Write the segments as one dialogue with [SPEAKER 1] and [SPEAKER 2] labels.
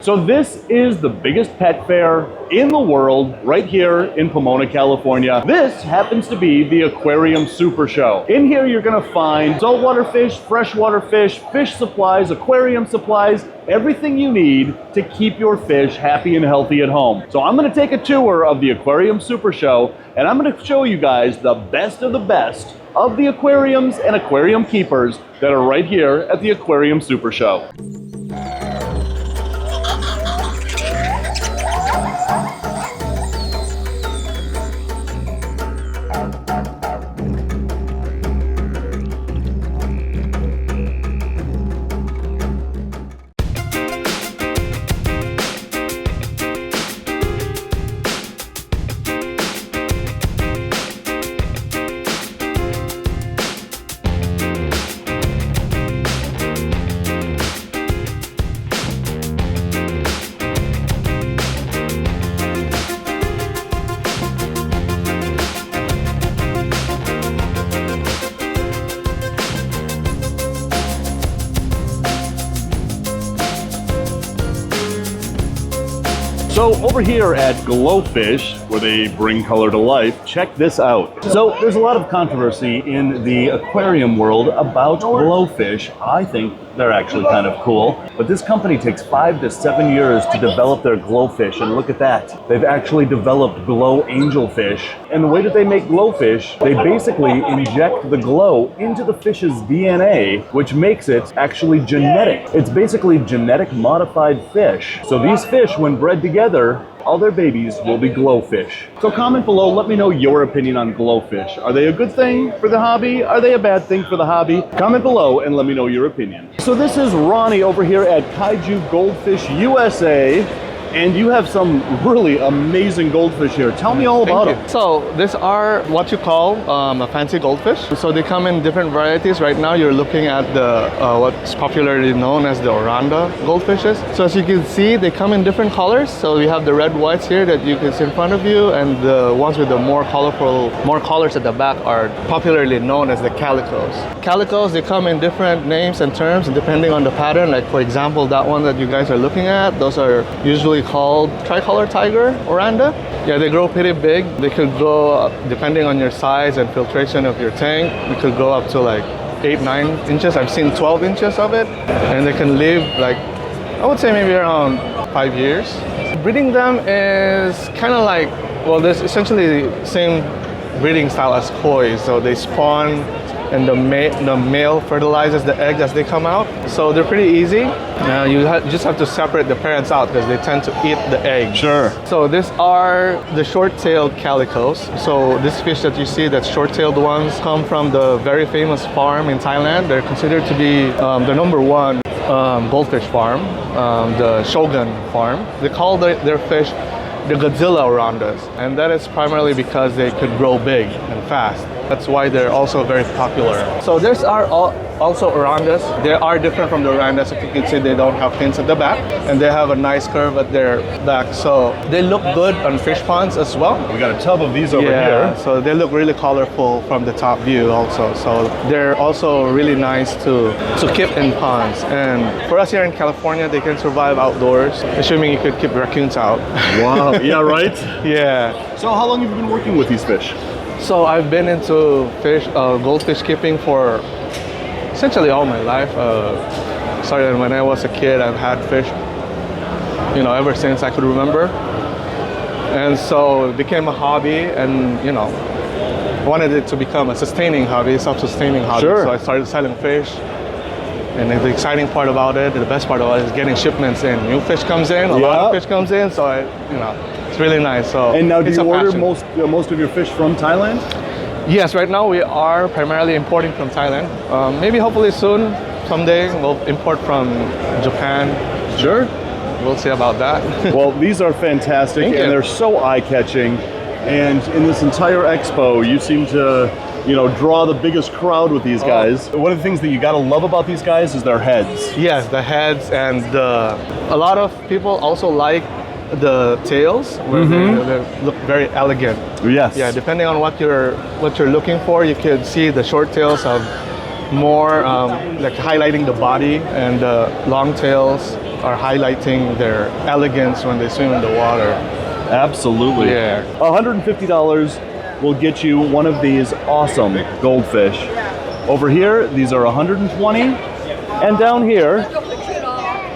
[SPEAKER 1] So this is the biggest pet fair in the world right here in Pomona, California. This happens to be the Aquarium Super Show. In here you're gonna find saltwater fish, freshwater fish, fish supplies, aquarium supplies, everything you need to keep your fish happy and healthy at home. So I'm gonna take a tour of the Aquarium Super Show and I'm gonna show you guys the best of the best of the aquariums and aquarium keepers that are right here at the Aquarium Super Show. So over here at Glowfish, where they bring color to life, check this out. So there's a lot of controversy in the aquarium world about glowfish. I think they're actually kind of cool. But this company takes 5 to 7 years to develop their glowfish, and look at that. They've actually developed glow angelfish. And the way that they make glowfish, they basically inject the glow into the fish's DNA, which makes it actually genetic. It's basically genetic modified fish. So these fish, when bred together, all their babies will be glowfish. So comment below, let me know your opinion on glowfish. Are they a good thing for the hobby? Are they a bad thing for the hobby? Comment below and let me know your opinion. So this is Ronnie over here at Kaiju Goldfish USA. And you have some really amazing goldfish here. Tell me all about them.
[SPEAKER 2] So these are what you call a fancy goldfish. So they come in different varieties. Right now you're looking at the what's popularly known as the Oranda goldfishes. So as you can see, they come in different colors. So you have the red whites here that you can see in front of you, and the ones with the more colorful, more colors at the back are popularly known as the calicos. Calicos, they come in different names and terms depending on the pattern. Like for example, that one that you guys are looking at, those are usually called tricolor tiger Oranda. Yeah, they grow pretty big. They could grow, depending on your size and filtration of your tank, it could go up to like 8-9 inches. I've seen 12 inches of it, and they can live like, I would say maybe around 5 years. Breeding them is kind of like, well, there's essentially the same breeding style as koi. So they spawn and the male fertilizes the eggs as they come out. So they're pretty easy. You just have to separate the parents out because they tend to eat the egg.
[SPEAKER 1] Sure.
[SPEAKER 2] So these are the short-tailed calicos. So this fish that you see, that short-tailed ones, come from the very famous farm in Thailand. They're considered to be the #1 goldfish farm, the Shogun farm. They call their fish the Godzilla Orandas, and that is primarily because they could grow big and fast. That's why they're also very popular. So there's also Orandas. They are different from the Orandas. If you can see, they don't have fins at the back, and they have a nice curve at their back. So they look good on fish ponds as well.
[SPEAKER 1] We got a tub of these over here.
[SPEAKER 2] So they look really colorful from the top view also. So they're also really nice to keep in ponds. And for us here in California, they can survive outdoors, assuming you could keep raccoons out.
[SPEAKER 1] Wow, yeah, right?
[SPEAKER 2] Yeah.
[SPEAKER 1] So how long have you been working with these fish?
[SPEAKER 2] So I've been into goldfish keeping for essentially all my life. Started when I was a kid. I've had fish, ever since I could remember. And so it became a hobby, and wanted it to become a sustaining hobby, self-sustaining hobby.
[SPEAKER 1] Sure.
[SPEAKER 2] So I started selling fish. And the exciting part about it, the best part about it, is getting shipments in. New fish comes in, a lot of fish comes in, so it's really nice. So
[SPEAKER 1] and now, do you order most of your fish from Thailand?
[SPEAKER 2] Yes, right now we are primarily importing from Thailand. Maybe hopefully soon, someday, we'll import from Japan.
[SPEAKER 1] Sure.
[SPEAKER 2] We'll see about that.
[SPEAKER 1] Well, these are fantastic, and they're so eye-catching. And in this entire expo, you seem to draw the biggest crowd with these guys. One of the things that you gotta love about these guys is their heads.
[SPEAKER 2] Yes, the heads, and a lot of people also like the tails, where they look very elegant.
[SPEAKER 1] Yes.
[SPEAKER 2] Yeah, depending on what you're looking for, you could see the short tails have more like highlighting the body, and the long tails are highlighting their elegance when they swim in the water.
[SPEAKER 1] Absolutely.
[SPEAKER 2] Yeah.
[SPEAKER 1] $150 will get you one of these awesome goldfish. Over here, these are $120, and down here,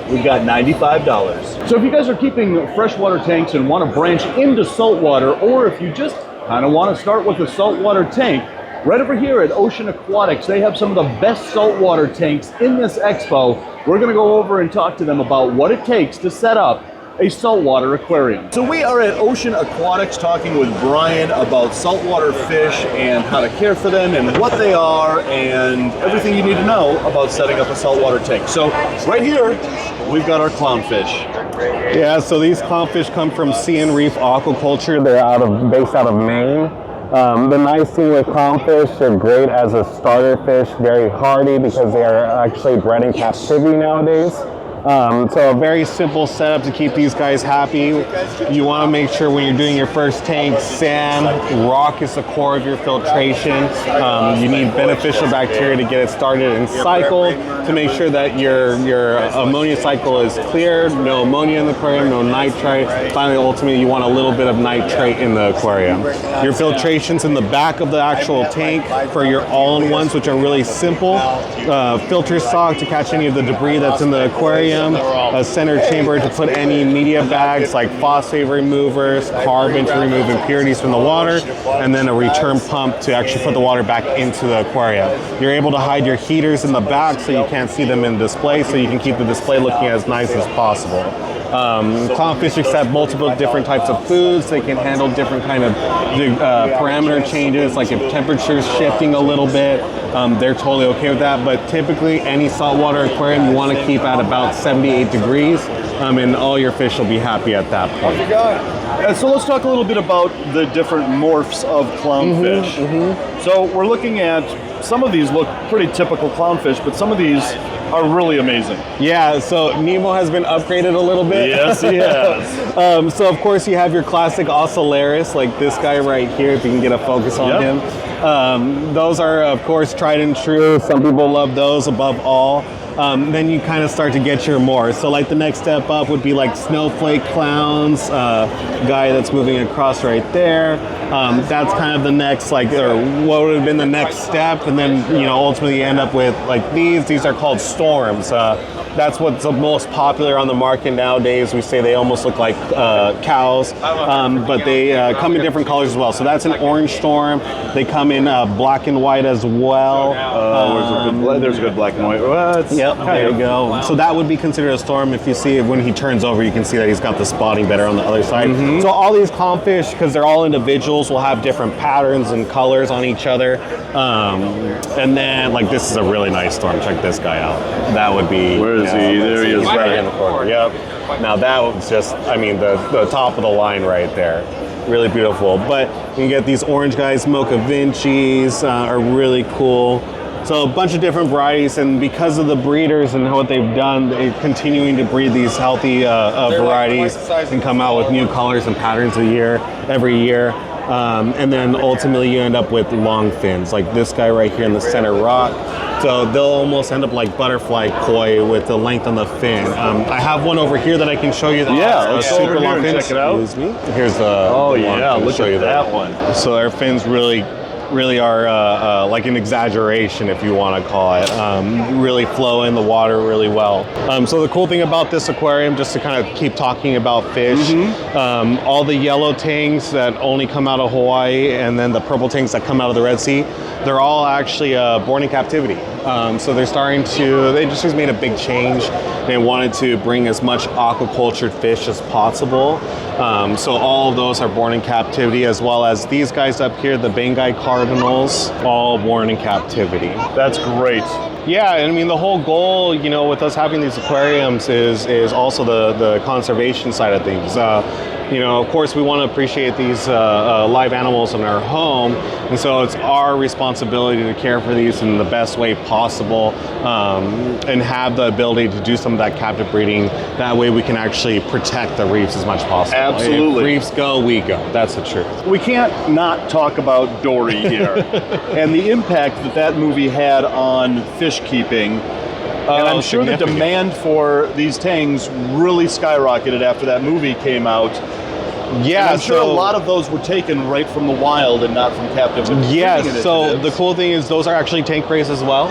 [SPEAKER 1] we've got $95. So if you guys are keeping freshwater tanks and want to branch into saltwater, or if you just kind of want to start with a saltwater tank, right over here at Ocean Aquatics, they have some of the best saltwater tanks in this expo. We're going to go over and talk to them about what it takes to set up a saltwater aquarium. So we are at Ocean Aquatics talking with Brian about saltwater fish and how to care for them and what they are and everything you need to know about setting up a saltwater tank. So right here, we've got our clownfish.
[SPEAKER 3] Yeah, so these clownfish come from Sea and Reef Aquaculture. They're based out of Maine. The nice thing with clownfish, they're great as a starter fish, very hardy because they are actually bred in captivity nowadays. So a very simple setup to keep these guys happy. You want to make sure when you're doing your first tank, sand, rock is the core of your filtration. You need beneficial bacteria to get it started and cycled to make sure that your ammonia cycle is clear, no ammonia in the aquarium, no nitrite. Finally, ultimately, you want a little bit of nitrate in the aquarium. Your filtration's in the back of the actual tank for your all-in-ones, which are really simple. Filter sock to catch any of the debris that's in the aquarium. A center chamber to put any media bags like phosphate removers, carbon to remove impurities from the water, and then a return pump to actually put the water back into the aquarium. You're able to hide your heaters in the back so you can't see them in display, so you can keep the display looking as nice as possible. Clownfish accept multiple different types of foods. They can handle different kind of parameter changes, like if temperature's shifting a little bit, they're totally okay with that. But typically any saltwater aquarium you want to keep at about 78 degrees, and all your fish will be happy at that point.
[SPEAKER 1] So let's talk a little bit about the different morphs of clownfish. So we're looking at, some of these look pretty typical clownfish, but some of these are really amazing.
[SPEAKER 3] Yeah, so Nemo has been upgraded a little bit.
[SPEAKER 1] Yes, he has.
[SPEAKER 3] So of course you have your classic Ocellaris, like this guy right here, if you can get a focus on him. Those are of course tried and true. Some people love those above all. Then you kind of start to get your more. So like the next step up would be like snowflake clowns, guy that's moving across right there. That's kind of the next, like, or what would have been the next step. And then, you know, ultimately you end up with like these are called storms. That's what's the most popular on the market nowadays. We say they almost look like cows, but they come in different colors as well. So that's an orange storm. They come in black and white as well.
[SPEAKER 1] There's a good black and white. What?
[SPEAKER 3] Yep, there you go. So that would be considered a storm. If you see it when he turns over, you can see that he's got the spotting better on the other side. So all these clownfish, because they're all individuals, will have different patterns and colors on each other. And then, like, this is a really nice storm. Check this guy out. That would be...
[SPEAKER 1] Where is he? There he is.
[SPEAKER 3] Right in the corner. Yep. Now that was just, I mean, the top of the line right there. Really beautiful. But you can get these orange guys, Mocha Vinci's, are really cool. So a bunch of different varieties, and because of the breeders and what they've done, they're continuing to breed these healthy varieties and come out with new colors and patterns every year. And then ultimately you end up with long fins, like this guy right here in the center rock. So they'll almost end up like butterfly koi with the length on the fin. I have one over here that I can show you.
[SPEAKER 1] Let's go over here and check it out.
[SPEAKER 3] Excuse me. Here's the
[SPEAKER 1] look at that one.
[SPEAKER 3] So their fins really are like an exaggeration, if you want to call it. Really flow in the water really well. So the cool thing about this aquarium, just to kind of keep talking about fish, all the yellow tanks that only come out of Hawaii and then the purple tanks that come out of the Red Sea, they're all actually born in captivity. So they just made a big change. They wanted to bring as much aquacultured fish as possible. So all of those are born in captivity, as well as these guys up here, the Bengai cardinals, all born in captivity.
[SPEAKER 1] That's great.
[SPEAKER 3] Yeah, and I mean the whole goal, you know, with us having these aquariums is also the conservation side of things. You know, of course, we want to appreciate these live animals in our home, and so it's our responsibility to care for these in the best way possible, and have the ability to do some of that captive breeding. That way we can actually protect the reefs as much as possible.
[SPEAKER 1] Absolutely.
[SPEAKER 3] If reefs go, we go. That's the truth.
[SPEAKER 1] We can't not talk about Dory here and the impact that movie had on fish keeping. And I'm sure the demand for these tangs really skyrocketed after that movie came out.
[SPEAKER 3] Yeah,
[SPEAKER 1] and I'm sure a lot of those were taken right from the wild and not from captive.
[SPEAKER 3] Yes, so the cool thing is those are actually tank raised as well.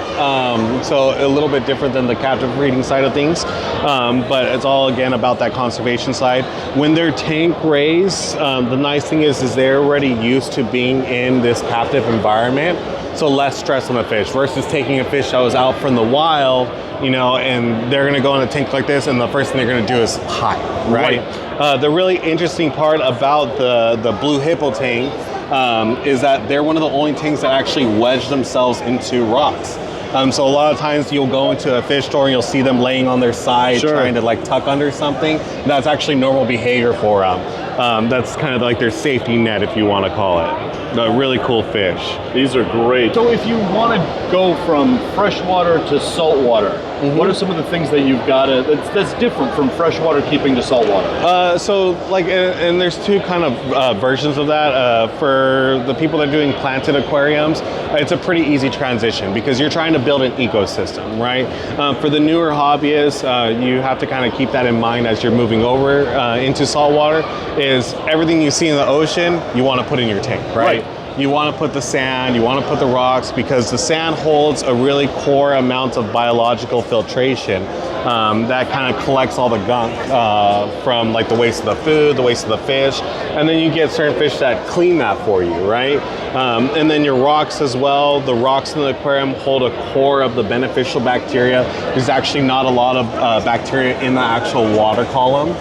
[SPEAKER 3] So a little bit different than the captive breeding side of things. But it's all, again, about that conservation side. When they're tank raised, the nice thing is they're already used to being in this captive environment. So less stress on the fish versus taking a fish that was out from the wild, you know, and they're gonna go in a tank like this, and the first thing they're gonna do is hide, right? The really interesting part about the blue hippo tank is that they're one of the only tanks that actually wedge themselves into rocks. So a lot of times you'll go into a fish store and you'll see them laying on their side trying to like tuck under something. That's actually normal behavior for them. That's kind of like their safety net, if you want to call it. A really cool fish.
[SPEAKER 1] These are great. So if you want to go from freshwater to saltwater, what are some of the things that you've got that's different from freshwater keeping to saltwater?
[SPEAKER 3] So like, and there's two kind of versions of that. For the people that are doing planted aquariums, it's a pretty easy transition because you're trying to build an ecosystem, right? For the newer hobbyists, you have to kind of keep that in mind as you're moving over into saltwater, is everything you see in the ocean, you want to put in your tank, right? You want to put the sand, you want to put the rocks, because the sand holds a really core amount of biological filtration that kind of collects all the gunk from like the waste of the food, the waste of the fish, and then you get certain fish that clean that for you, right? And then your rocks as well. The rocks in the aquarium hold a core of the beneficial bacteria. There's actually not a lot of bacteria in the actual water column.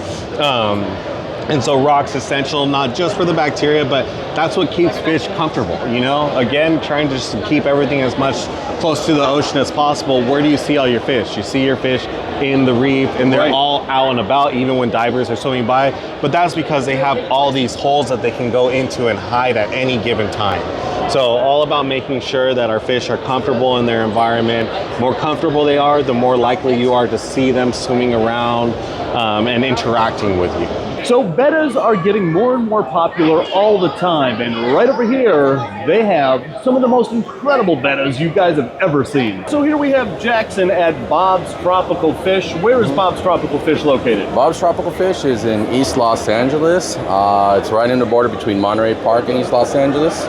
[SPEAKER 3] And so rock's essential, not just for the bacteria, but that's what keeps fish comfortable, you know? Again, trying to just keep everything as much close to the ocean as possible. Where do you see all your fish? You see your fish in the reef, and they're all out and about, even when divers are swimming by. But that's because they have all these holes that they can go into and hide at any given time. So all about making sure that our fish are comfortable in their environment. More comfortable they are, the more likely you are to see them swimming around and interacting with you.
[SPEAKER 1] So bettas are getting more and more popular all the time, and right over here they have some of the most incredible bettas you guys have ever seen. So here we have Jackson at Bob's Tropical Fish. Where is Bob's Tropical Fish located?
[SPEAKER 4] Bob's Tropical Fish is in East Los Angeles. It's right in the border between Monterey Park and East Los Angeles.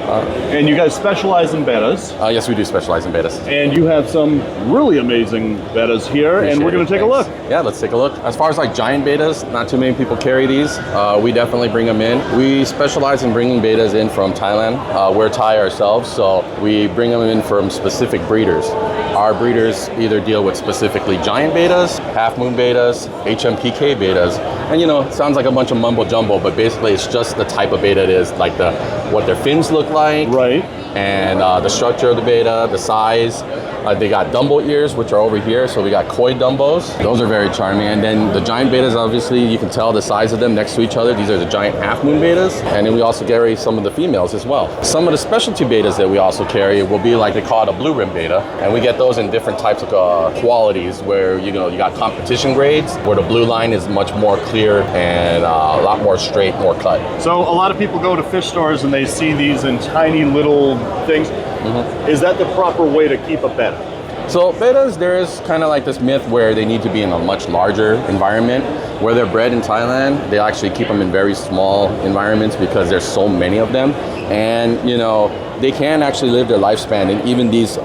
[SPEAKER 1] And you guys specialize in bettas.
[SPEAKER 4] Yes, we do specialize in bettas.
[SPEAKER 1] And you have some really amazing bettas here, and we're going to take a look.
[SPEAKER 4] Yeah, let's take a look. As far as like giant bettas, not too many people carry these. We definitely bring them in. We specialize in bringing bettas in from Thailand. We're Thai ourselves, so we bring them in from specific breeders. Our breeders either deal with specifically giant bettas, half moon bettas, HMPK bettas, and you know, it sounds like a bunch of mumbo jumbo, but basically it's just the type of betta it is, like what their fins look like,
[SPEAKER 1] right?
[SPEAKER 4] And the structure of the betta, the size. They got Dumbo ears, which are over here, so we got koi Dumbos. Those are very charming. And then the giant bettas, obviously, you can tell the size of them next to each other. These are the giant half moon bettas. And then we also carry some of the females as well. Some of the specialty bettas that we also carry will be like, they call it a blue rim betta. And we get those in different types of qualities where, you know, you got competition grades, where the blue line is much more clear and a lot more straight, more cut.
[SPEAKER 1] So a lot of people go to fish stores and they see these in tiny little things. Is that the proper way to keep a betta?
[SPEAKER 4] So bettas, there is kind of like this myth where they need to be in a much larger environment. Where they're bred in Thailand, they actually keep them in very small environments because there's so many of them. And, you know, they can actually live their lifespan. And even these,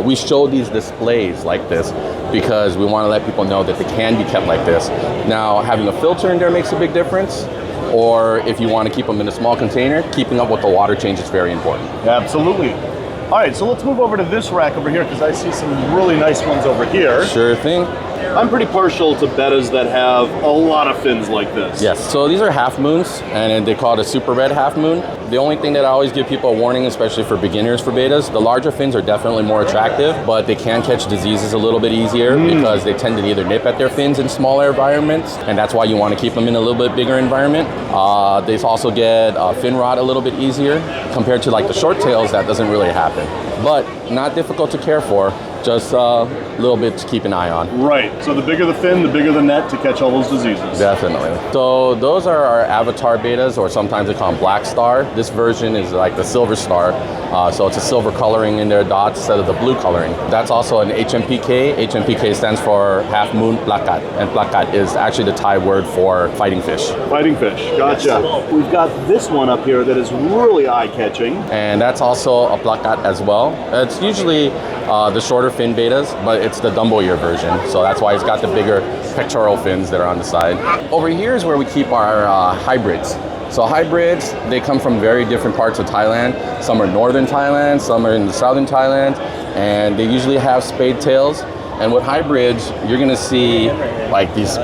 [SPEAKER 4] we show these displays like this because we want to let people know that they can be kept like this. Now, having a filter in there makes a big difference. Or if you want to keep them in a small container, keeping up with the water change is very important.
[SPEAKER 1] Absolutely. All right, so let's move over to this rack over here because I see some really nice ones over here.
[SPEAKER 4] Sure thing.
[SPEAKER 1] I'm pretty partial to bettas that have a lot of fins like this.
[SPEAKER 4] Yes, so these are half moons, and they call it a super red half moon. The only thing that I always give people a warning, especially for beginners for bettas, the larger fins are definitely more attractive, but they can catch diseases a little bit easier because they tend to either nip at their fins in smaller environments, and that's why you want to keep them in a little bit bigger environment. They also get fin rot a little bit easier compared to like the short tails. That doesn't really happen, but not difficult to care for. just a little bit to keep an eye on.
[SPEAKER 1] Right. So the bigger the fin, the bigger the net to catch all those diseases.
[SPEAKER 4] Definitely. So those are our avatar betas, or sometimes they call them black star. This version is like the silver star. So it's a silver coloring in their dots instead of the blue coloring. That's also an HMPK. HMPK stands for half moon plakat. And plakat is actually the Thai word for fighting fish.
[SPEAKER 1] Fighting fish. Gotcha. Yes. We've got this one up here that is really eye-catching.
[SPEAKER 4] And that's also a plakat as well. It's usually the shorter fin betas, but it's the Dumbo ear version. So that's why it's got the bigger pectoral fins that are on the side. Over here is where we keep our hybrids. So hybrids, they come from very different parts of Thailand. Some are northern Thailand, some are in the southern Thailand, and they usually have spade tails. And with hybrids, you're gonna see like these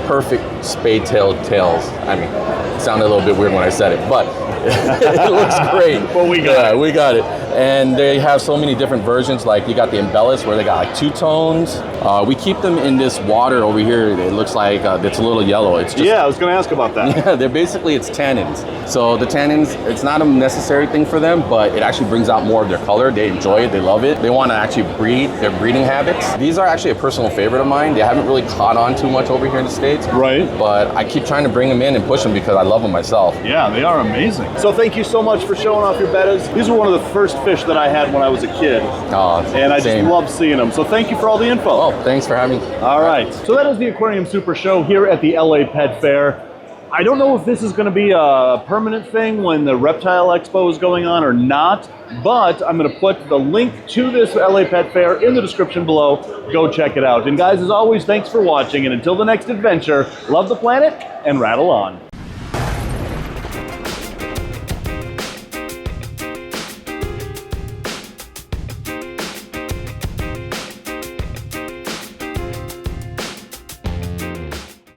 [SPEAKER 4] perfect spade tailed tails. I mean, it sounded a little bit weird when I said it, but it looks great.
[SPEAKER 1] But we got it.
[SPEAKER 4] We got it. And they have so many different versions. Like you got the embellis where they got like two tones. We keep them in this water over here. It looks like it's a little yellow. It's just,
[SPEAKER 1] yeah, I was going to ask about that.
[SPEAKER 4] Yeah, they're basically, it's tannins. So the tannins, it's not a necessary thing for them, but it actually brings out more of their color. They enjoy it. They love it. They want to actually breed, their breeding habits. These are actually a personal favorite of mine. They haven't really caught on too much over here in the States.
[SPEAKER 1] Right.
[SPEAKER 4] But I keep trying to bring them in and push them because I love them myself.
[SPEAKER 1] Yeah, they are amazing. So thank you so much for showing off your bettas. These were one of the first fish that I had when I was a kid. And I just love seeing them. So thank you for all the info.
[SPEAKER 4] Oh, thanks for having me.
[SPEAKER 1] All right. So that is the Aquarium Super Show here at the LA Pet Fair. I don't know if this is going to be a permanent thing when the Reptile Expo is going on or not, but I'm going to put the link to this LA Pet Fair in the description below. Go check it out. And guys, as always, thanks for watching. And until the next adventure, love the planet and rattle on.